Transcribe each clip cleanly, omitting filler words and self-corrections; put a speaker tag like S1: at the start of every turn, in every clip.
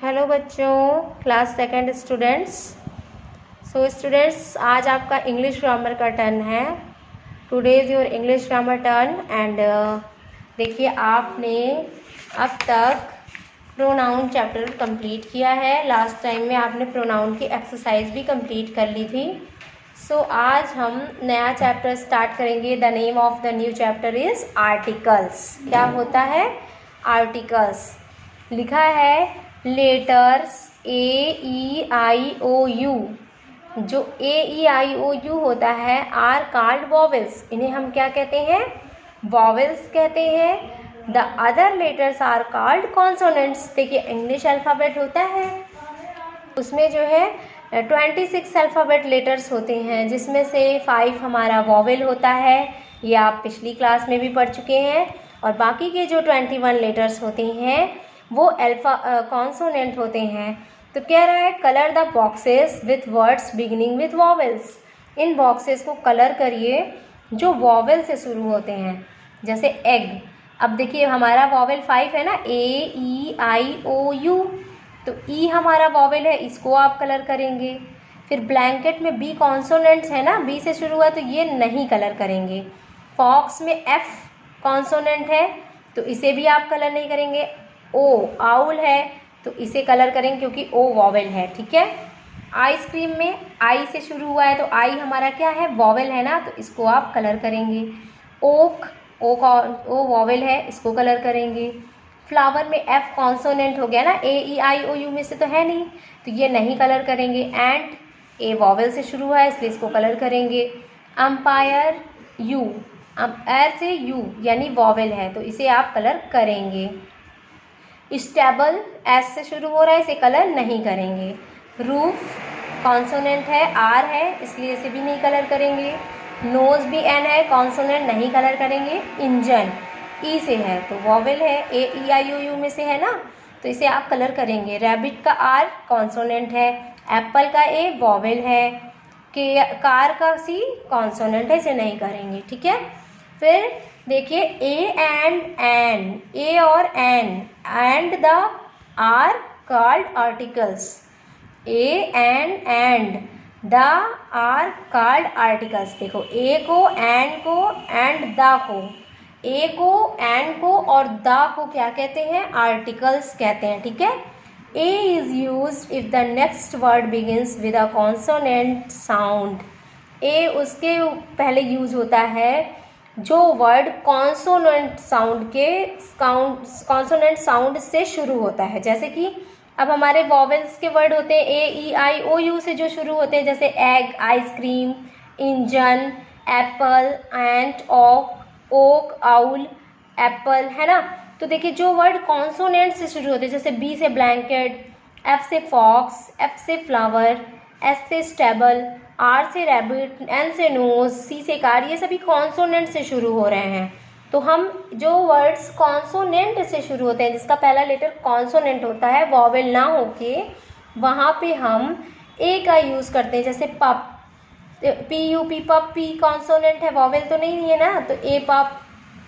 S1: Hello बच्चों, class second students. Students, आज आपका इंग्लिश ग्रामर का टर्न है। Today is your English grammar turn and देखिए, आपने अब तक प्रोनाउन चैप्टर कंप्लीट किया है। लास्ट टाइम में आपने प्रोनाउन की एक्सरसाइज भी कंप्लीट कर ली थी। आज हम नया चैप्टर स्टार्ट करेंगे। The name of the new chapter is articles. क्या होता है? आर्टिकल्स। लिखा है लेटर्स AEIOU। जो AEIOU होता है आर कॉल्ड वॉवेल्स। इन्हें हम क्या कहते हैं? वॉवेल्स कहते हैं। The other letters are called consonants. देखिए, इंग्लिश अल्फ़ाबेट होता है, उसमें जो है 26 अल्फ़ाबेट लेटर्स होते हैं, जिसमें से 5 हमारा वॉवेल होता है। ये आप पिछली क्लास में भी पढ़ चुके हैं। और बाकी के जो 21 लेटर्स होते हैं वो कॉन्सोनेंट होते हैं। तो कह रहा है colour the boxes with words beginning with vowels. In boxes को कलर करिए जो वॉवेल से शुरू होते हैं, जैसे एग। अब देखिए, हमारा वॉवेल 5 है ना, AEIOU। तो ई हमारा वॉवेल है, इसको आप कलर करेंगे। फिर ब्लैंकेट में बी कॉन्सोनेंट्स है ना, बी से शुरू हुआ, तो ये नहीं कलर करेंगे। फॉक्स में एफ कॉन्सोनेंट है, तो इसे भी आप कलर नहीं करेंगे। ओ आउल है, तो इसे कलर करेंगे क्योंकि ओ वॉवेल है। ठीक है। आइसक्रीम में आई से शुरू हुआ है, तो आई हमारा क्या है? वॉवेल है ना, तो इसको आप कलर करेंगे। ओक ओ वॉवेल है, इसको कलर करेंगे। फ्लावर में एफ कॉन्सोनेंट हो गया ना, AEIOU में से तो है नहीं, तो ये नहीं कलर करेंगे। एंड ए वॉवेल से शुरू हुआ है, इसलिए इसको कलर करेंगे। अम्पायर यू, एर से यू यानी वॉवेल है, तो इसे आप कलर करेंगे। स्टेबल एस से शुरू हो रहा है, इसे कलर नहीं करेंगे। रूफ कॉन्सोनेंट है, आर है, इसलिए इसे भी नहीं कलर करेंगे। नोज भी एन है, कॉन्सोनेंट नहीं कलर करेंगे। इंजन ई से है, तो वॉवेल है, AEIOU में से है ना, तो इसे आप कलर करेंगे। रैबिट का आर कॉन्सोनेंट है। एप्पल का ए वॉवेल है। कार का सी कॉन्सोनेंट है, इसे नहीं करेंगे। ठीक है। फिर देखिए, ए एंड एन, ए और an and the are called articles. A and the are called articles. देखो, ए को, एन को एंड द को, ए को, एन को और द को क्या कहते हैं? आर्टिकल्स कहते हैं। ठीक है। A is used if the next word begins with a consonant sound. A उसके पहले यूज होता है जो वर्ड कॉन्सोनेंट साउंड से शुरू होता है। जैसे कि अब हमारे वॉवेल्स के वर्ड होते हैं AEIOU से जो शुरू होते हैं, जैसे एग, आइसक्रीम, इंजन, एप्पल, एंट, ओक, आउल, एप्पल, है ना। तो देखिए, जो वर्ड कॉन्सोनेंट से शुरू होते हैं, जैसे बी से ब्लैंकेट, एफ से फॉक्स, एफ से फ्लावर, एस से स्टेबल, आर से रैबिट, एन से नोज, सी से कार, ये सभी कॉन्सोनेंट से शुरू हो रहे हैं। तो हम जो वर्ड्स कॉन्सोनेंट से शुरू होते हैं, जिसका पहला लेटर कॉन्सोनेंट होता है, वॉवेल ना होके, वहाँ पे हम ए का यूज़ करते हैं। जैसे पप, PUP, पप, पी कॉन्सोनेंट है, वॉवेल तो नहीं है ना, तो a pup,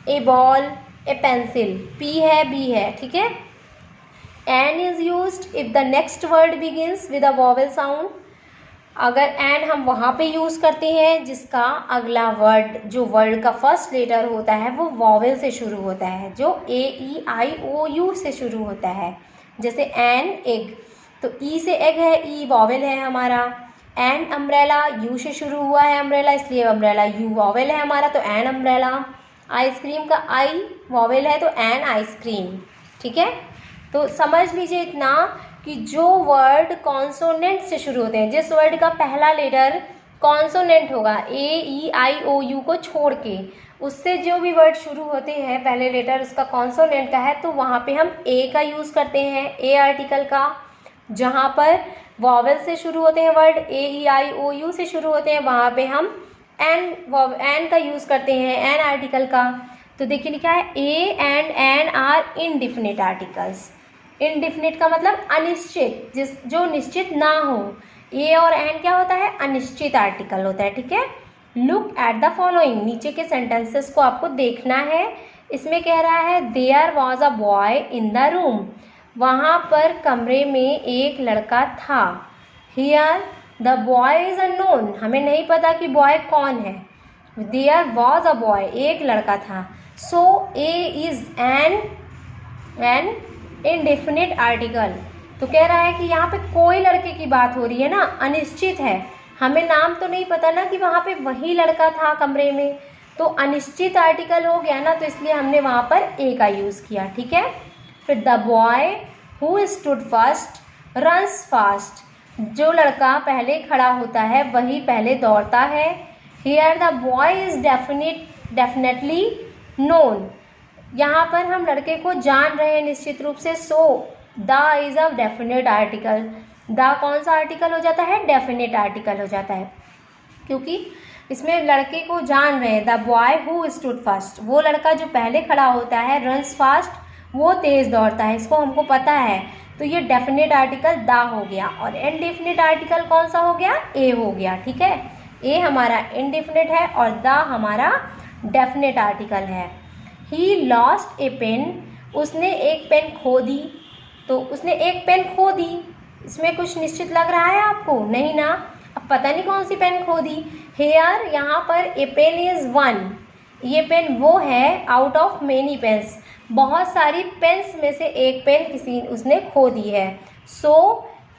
S1: a ball, a pencil, P है, बी है। ठीक है। An is used if the next word begins with a vowel sound. अगर एन हम वहाँ पे यूज़ करते हैं जिसका अगला वर्ड, जो वर्ड का फर्स्ट लेटर होता है, वो वॉवेल से शुरू होता है, जो AEIOU से शुरू होता है। जैसे एन एग, तो ई से एग है, ई वॉवेल है हमारा। एन अम्ब्रेला, यू से शुरू हुआ है अम्ब्रेला, इसलिए अम्ब्रेला यू वॉवेल है हमारा, तो एन अम्ब्रेला। आइसक्रीम का आई वॉवेल है, तो एन आइसक्रीम। ठीक है। तो समझ लीजिए इतना कि जो वर्ड कॉन्सोनेंट से शुरू होते हैं, जिस वर्ड का पहला लेटर कॉन्सोनेंट होगा AEIOU को छोड़ के, उससे जो भी वर्ड शुरू होते हैं पहले लेटर उसका कॉन्सोनेंट का है, तो वहाँ पे हम ए का यूज़ करते हैं, ए आर्टिकल का। जहाँ पर वॉवेल से शुरू होते हैं वर्ड, AEIOU से शुरू होते हैं, वहाँ पे हम एन का यूज़ करते हैं, एन आर्टिकल का। तो देखिए, लिखा है a and an are indefinite articles. Indefinite का मतलब अनिश्चित, जो निश्चित ना हो। ए और एन क्या होता है? अनिश्चित आर्टिकल होता है। ठीक है। लुक एट द फॉलोइंग, नीचे के सेंटेंसेस को आपको देखना है। इसमें कह रहा है there was a boy in the room. वहाँ पर कमरे में एक लड़का था। Here the boy is unknown, हमें नहीं पता कि बॉय कौन है। देयर वॉज अ बॉय, एक लड़का था। सो ए इज एन इनडेफिनिट आर्टिकल। तो कह रहा है कि यहाँ पे कोई लड़के की बात हो रही है ना, अनिश्चित है, हमें नाम तो नहीं पता ना कि वहाँ पे वही लड़का था कमरे में, तो अनिश्चित आर्टिकल हो गया ना, तो इसलिए हमने वहाँ पर ए का यूज़ किया। ठीक है। फिर the boy who stood first runs fast, जो लड़का पहले खड़ा होता है वही पहले दौड़ता है। Here the boy is definitely known, यहाँ पर हम लड़के को जान रहे हैं निश्चित रूप से। So the is a definite article, the कौन सा आर्टिकल हो जाता है, डेफिनेट आर्टिकल हो जाता है, क्योंकि इसमें लड़के को जान रहे हैं। The boy who stood first, वो लड़का जो पहले खड़ा होता है, रन्स फास्ट, वो तेज़ दौड़ता है, इसको हमको पता है। तो ये डेफिनेट आर्टिकल द हो गया, और इनडेफिनेट आर्टिकल कौन सा हो गया, ए हो गया। ठीक है, ए हमारा इनडेफिनेट है और द हमारा डेफिनेट आर्टिकल है। ही लॉस्ट ए पेन, उसने एक पेन खो दी, तो उसने एक पेन खो दी, इसमें कुछ निश्चित लग रहा है आपको, नहीं ना, अब पता नहीं कौन सी पेन खो दी। हेयर यहाँ पर ए पेन इज़ वन, ये पेन वो है आउट ऑफ मेनी पेन्स, बहुत सारी पेन्स में से एक पेन उसने खो दी है। So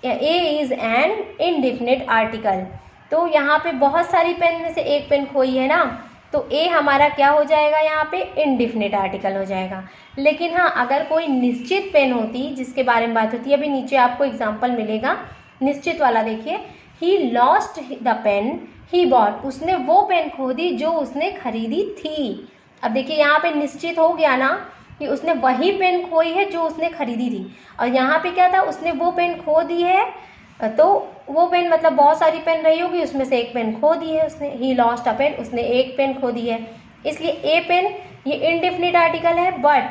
S1: a is an indefinite article, तो यहाँ पे बहुत सारी पेन में से एक पेन खोई है ना, तो ए हमारा क्या हो जाएगा, यहाँ पे इनडेफिनेट आर्टिकल हो जाएगा। लेकिन हाँ, अगर कोई निश्चित पेन होती जिसके बारे में बात होती है, अभी नीचे आपको एग्जाम्पल मिलेगा निश्चित वाला, देखिए। He lost the pen he bought, उसने वो पेन खो दी जो उसने खरीदी थी। अब देखिए यहाँ पे निश्चित हो गया ना कि उसने वही पेन खोई है जो उसने खरीदी थी, और यहाँ पे क्या था, उसने वो पेन खो दी है, तो वो पेन मतलब बहुत सारी पेन रही होगी, उसमें से एक पेन खो दी है उसने। ही लॉस्ट अ पेन, उसने एक पेन खो दी है, इसलिए ए पेन ये इनडेफिनिट आर्टिकल है। But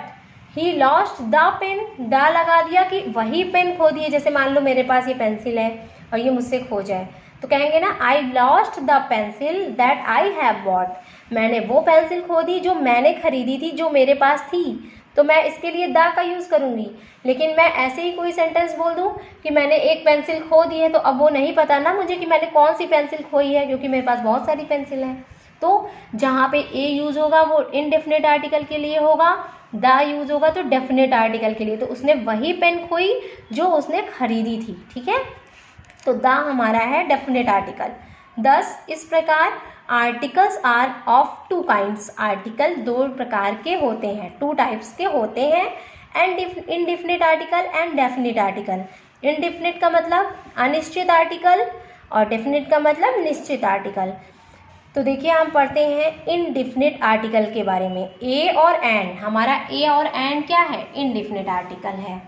S1: he lost the pen, the लगा दिया कि वही पेन खो दी है। जैसे मान लो मेरे पास ये पेंसिल है और ये मुझसे खो जाए, तो कहेंगे ना, I lost the pencil that I have bought, मैंने वो पेंसिल खो दी जो मैंने खरीदी थी, जो मेरे पास थी, तो मैं इसके लिए द का यूज़ करूँगी। लेकिन मैं ऐसे ही कोई सेंटेंस बोल दूँ कि मैंने एक पेंसिल खो दी है, तो अब वो नहीं पता ना मुझे कि मैंने कौन सी पेंसिल खोई है, क्योंकि मेरे पास बहुत सारी पेंसिल हैं। तो जहाँ पे ए यूज़ होगा वो इनडेफिनेट आर्टिकल के लिए होगा, द यूज़ होगा तो डेफिनेट आर्टिकल के लिए। तो उसने वही पेन खोई जो उसने खरीदी थी। ठीक है, तो द हमारा है डेफिनेट आर्टिकल। 10 इस प्रकार articles are of two kinds, article दो प्रकार के होते हैं, टू टाइप्स के होते हैं, and indefinite article and definite article. Indefinite का मतलब अनिश्चित आर्टिकल और डेफिनिट का मतलब निश्चित आर्टिकल। तो देखिए हम पढ़ते हैं इनडेफिनिट आर्टिकल के बारे में। ए और एंड, हमारा ए और एंड क्या है, इनडेफिनिट आर्टिकल है।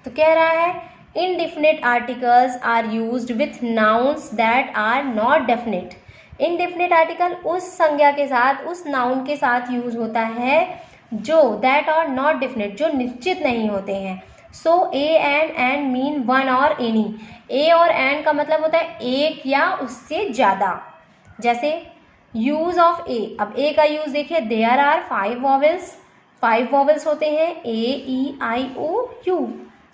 S1: तो कह रहा है indefinite articles are used with nouns that are not definite। indefinite article उस संज्ञा के साथ, उस नाउन के साथ यूज होता है जो that are not definite, जो निश्चित नहीं होते हैं। so a and mean one or any, a और and का मतलब होता है एक या उससे ज़्यादा। जैसे यूज ऑफ ए, अब ए का यूज देखिए, there are 5 vowels, 5 vowels होते हैं, a e i o u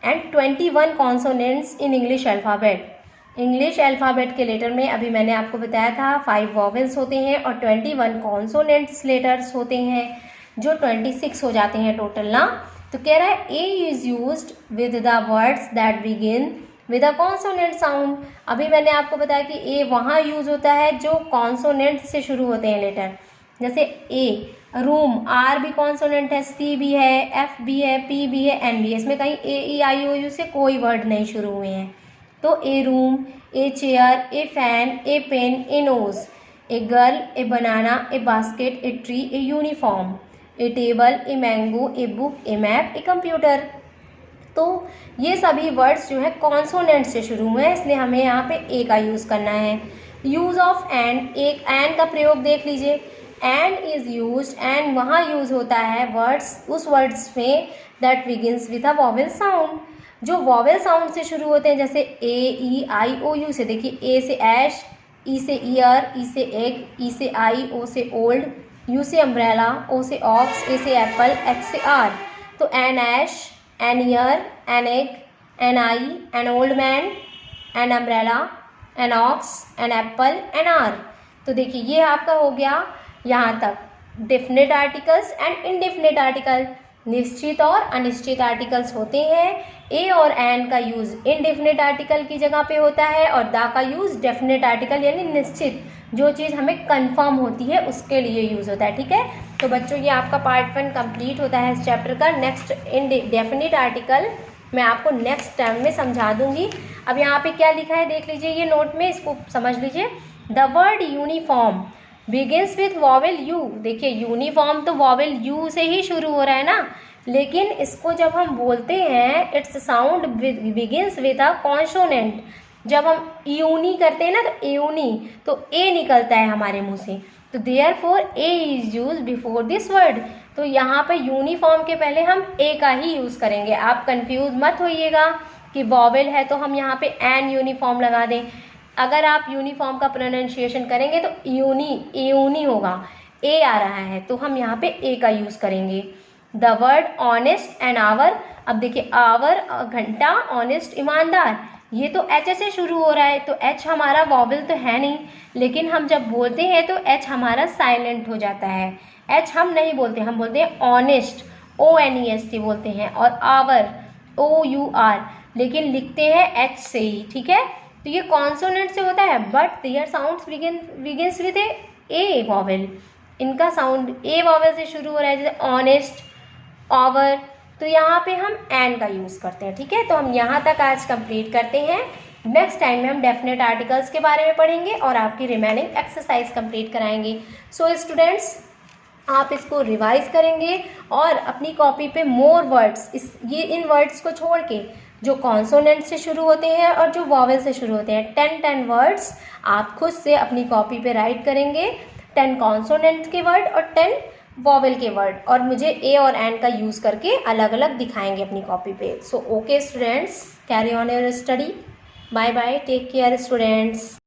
S1: and 21 consonants in English alphabet. English alphabet के लेटर में अभी मैंने आपको बताया था 5 वॉवेल्स होते हैं और 21 कॉन्सोनेंट्स लेटर्स होते हैं, जो 26 हो जाते हैं टोटल ना। तो कह रहा है A is used with the words that begin with a consonant sound. अभी मैंने आपको बताया कि ए वहाँ यूज़ होता है जो कॉन्सोनेंट से शुरू होते हैं लेटर, जैसे ए रूम, आर भी कॉन्सोनेंट है, सी भी है, एफ भी है, पी भी है, एन भी है, इसमें कहीं ए ई आई ओ यू से कोई वर्ड नहीं शुरू हुए हैं। तो a room, a chair, a fan, a pen, a nose, a girl, a banana, a basket, a tree, a uniform, a table, a mango, a book, a map, a computer. तो ये सभी words जो है consonant से शुरू हुए हैं, इसलिए हमें यहाँ पे ए का यूज़ करना है। यूज़ ऑफ एंड, एक एंड का प्रयोग देख लीजिए, एंड इज़ यूज्ड, एंड वहाँ यूज़ होता है वर्ड्स, उस वर्ड्स में that begins with a vowel sound, जो वॉवेल साउंड से शुरू होते हैं, जैसे ए ई आई ओ यू से। देखिए ए से ऐश, ई से ईयर, ई से एग, ई से आई, ओ से ओल्ड, यू से अम्ब्रेला, ओ से ऑक्स, ए से एप्पल, एच से आर। तो an ash, an ear, an egg, an eye, an old man, an umbrella, an ox, an apple, an hour. तो देखिए ये आपका हो गया यहाँ तक definite articles and indefinite article. निश्चित और अनिश्चित आर्टिकल्स होते हैं। ए और एन का यूज़ इनडेफिनेट आर्टिकल की जगह पे होता है और द का यूज़ डेफिनेट आर्टिकल यानी निश्चित जो चीज़ हमें कंफर्म होती है उसके लिए यूज़ होता है। ठीक है, तो बच्चों ये आपका पार्ट 1 कंप्लीट होता है इस चैप्टर का। नेक्स्ट इनडेफिनेट आर्टिकल मैं आपको नेक्स्ट टाइम में समझा दूंगी। अब यहाँ पे क्या लिखा है देख लीजिए, ये नोट में इसको समझ लीजिए। The word uniform begins with vowel you. देखिए यूनिफॉर्म तो वॉवेल यू से ही शुरू हो रहा है ना, लेकिन इसको जब हम बोलते हैं it's sound begins with a consonant. जब हम यूनी करते हैं ना तो एयूनी, तो ए निकलता है हमारे मुंह से, तो therefore A is use before this word. तो यहाँ पे यूनिफॉर्म के पहले हम ए का ही यूज़ करेंगे। आप कंफ्यूज मत होइएगा कि वॉवेल है तो हम यहाँ पे एन यूनिफॉर्म लगा दें। अगर आप यूनिफॉर्म का प्रोनाउंसिएशन करेंगे तो एयूनी होगा, ए आ रहा है तो हम यहाँ पे ए का यूज़ करेंगे। The word honest and hour. अब देखिए आवर घंटा, ऑनेस्ट ईमानदार, ये तो एच से शुरू हो रहा है तो एच हमारा वॉवेल तो है नहीं, लेकिन हम जब बोलते हैं तो एच हमारा साइलेंट हो जाता है। एच हम नहीं बोलते, हम बोलते हैं ऑनेस्ट, ONEST बोलते हैं, और आवर OUR, लेकिन लिखते हैं एच से ही। ठीक है, तो ये कॉन्सोनेंट से होता है but their sounds begins with a vowel. इनका साउंड ए वॉवेल से शुरू हो रहा है, जैसे ऑनेस्ट, आवर, तो यहाँ पे हम एन का यूज़ करते हैं। ठीक है, तो हम यहाँ तक आज कंप्लीट करते हैं। नेक्स्ट टाइम में हम डेफिनेट आर्टिकल्स के बारे में पढ़ेंगे और आपकी रिमेनिंग एक्सरसाइज कंप्लीट कराएंगे। सो स्टूडेंट्स आप इसको रिवाइज करेंगे और अपनी कॉपी पे मोर वर्ड्स, इन वर्ड्स को छोड़ के जो कॉन्सोनेंट से शुरू होते हैं और जो वॉवेल से शुरू होते हैं, 10 वर्ड्स आप खुद से अपनी कॉपी पे राइट करेंगे। 10 कॉन्सोनेंट के वर्ड और 10 वॉवेल के वर्ड, और मुझे ए और एन का यूज़ करके अलग अलग दिखाएंगे अपनी कॉपी पे। So okay students, carry on your study. Bye bye, take care students.